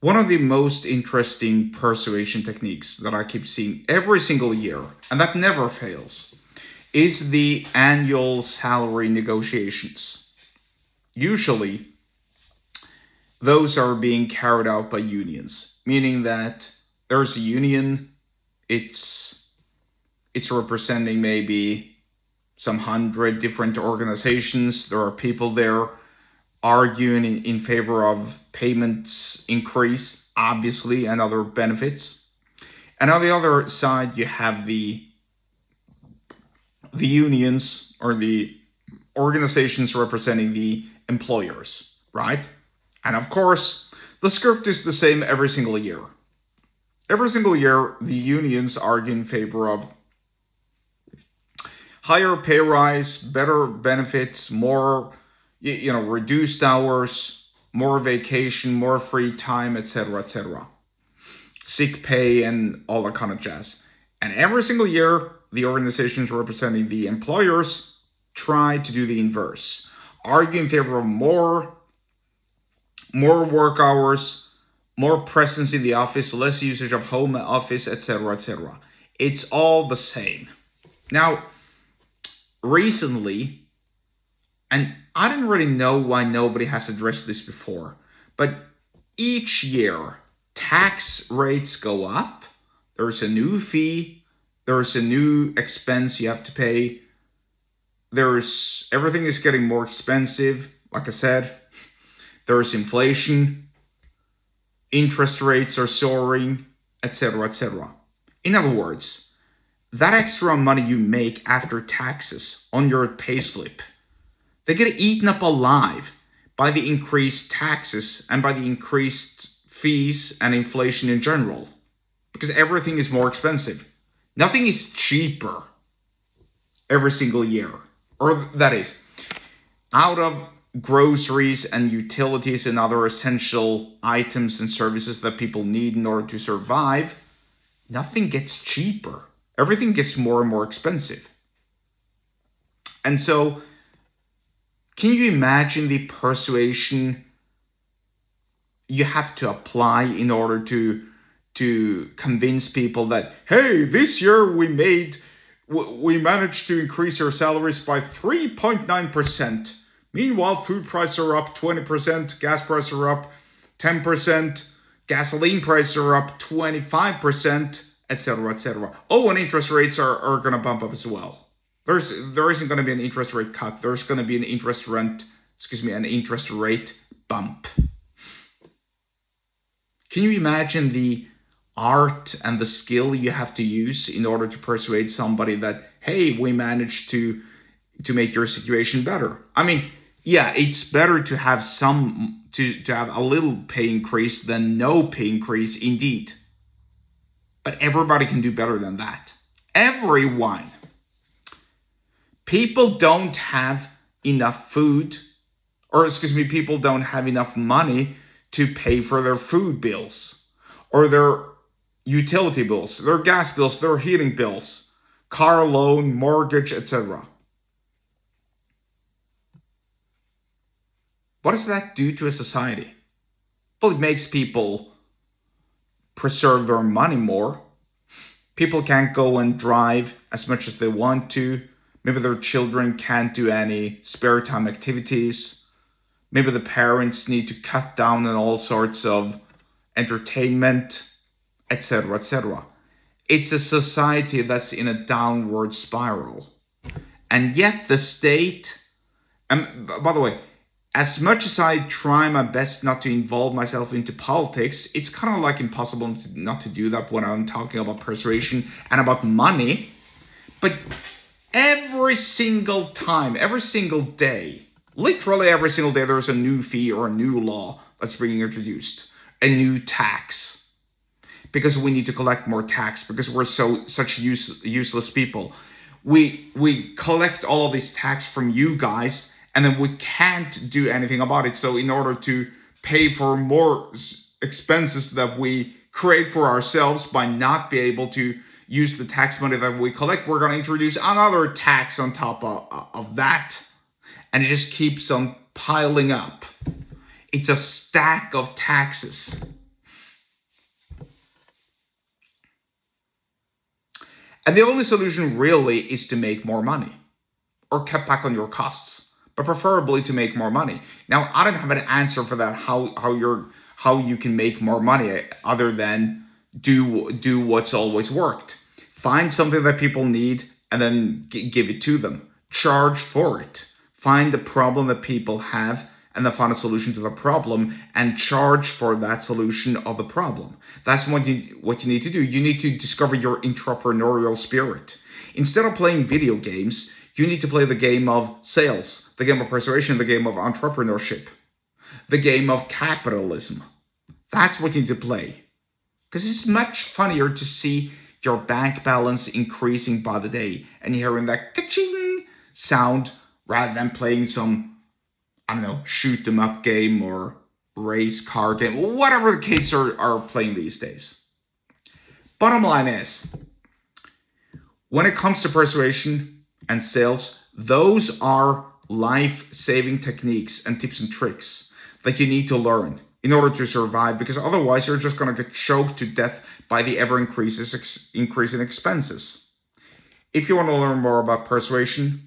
One of the most interesting persuasion techniques that I keep seeing every single year, and that never fails, is the annual salary negotiations. Usually, those are being carried out by unions, meaning that there's a union, it's representing maybe some 100 different organizations. There are people there arguing in favor of payments increase, obviously, and other benefits. And on the other side, you have the unions or the organizations representing the employers, right? And of course, the script is the same every single year. Every single year, the unions argue in favor of higher pay rise, better benefits, more, reduced hours, more vacation, more free time, etc., etc. Sick pay and all that kind of jazz. And every single year, the organizations representing the employers try to do the inverse, argue in favor of more work hours, more presence in the office, less usage of home office, etc., etc. It's all the same. Now, recently, and I didn't really know why nobody has addressed this before, but each year, tax rates go up. There's a new fee. There's a new expense you have to pay. Everything is getting more expensive. Like I said, there's inflation. Interest rates are soaring, etc., etc. In other words, that extra money you make after taxes on your payslip, they get eaten up alive by the increased taxes and by the increased fees and inflation in general, because everything is more expensive. Nothing is cheaper every single year. Or that is, out of groceries and utilities and other essential items and services that people need in order to survive, nothing gets cheaper. Everything gets more and more expensive. And so, can you imagine the persuasion you have to apply in order to convince people that, hey, this year we managed to increase your salaries by 3.9%. Meanwhile, food prices are up 20%, gas prices are up 10%, gasoline prices are up 25%, etc., etc. Oh, and interest rates are going to bump up as well. There isn't going to be an interest rate cut. There's going to be an interest rate bump. Can you imagine the art and the skill you have to use in order to persuade somebody that, hey, we managed to make your situation better? I mean, yeah, it's better to have to have a little pay increase than no pay increase, indeed. But everybody can do better than that. Everyone. People don't have enough food, people don't have enough money to pay for their food bills or their utility bills, their gas bills, their heating bills, car loan, mortgage, etc. What does that do to a society? Well, it makes people preserve their money more. People can't go and drive as much as they want to. Maybe their children can't do any spare time activities. Maybe the parents need to cut down on all sorts of entertainment, etc., etc. It's a society that's in a downward spiral. And yet the state, and by the way, as much as I try my best not to involve myself into politics, it's kind of like impossible not to do that when I'm talking about persuasion and about money. But every single time, every single day, literally every single day, there's a new fee or a new law that's being introduced, a new tax, because we need to collect more tax, because we're such useless people. We collect all of this tax from you guys, and then we can't do anything about it. So in order to pay for more expenses that we create for ourselves by not be able to use the tax money that we collect, we're going to introduce another tax on top of that. And it just keeps on piling up. It's a stack of taxes. And the only solution really is to make more money or cut back on your costs, but preferably to make more money. Now, I don't have an answer for that, how you can make more money other than do what's always worked. Find something that people need and then give it to them. Charge for it. Find the problem that people have and then find a solution to the problem and charge for that solution of the problem. That's what you need to do. You need to discover your entrepreneurial spirit. Instead of playing video games, you need to play the game of sales, the game of persuasion, the game of entrepreneurship, the game of capitalism. That's what you need to play. Because it's much funnier to see your bank balance increasing by the day and hearing that ka-ching sound rather than playing some, I don't know, shoot 'em up game or race car game, whatever the kids are playing these days. Bottom line is, when it comes to persuasion and sales, those are life-saving techniques and tips and tricks that you need to learn in order to survive, because otherwise you're just going to get choked to death by the ever-increasing expenses. If you want to learn more about persuasion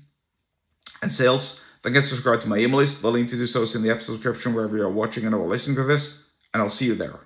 and sales, then get subscribed to my email list. The link to do so is in the episode description wherever you're watching and or listening to this, and I'll see you there.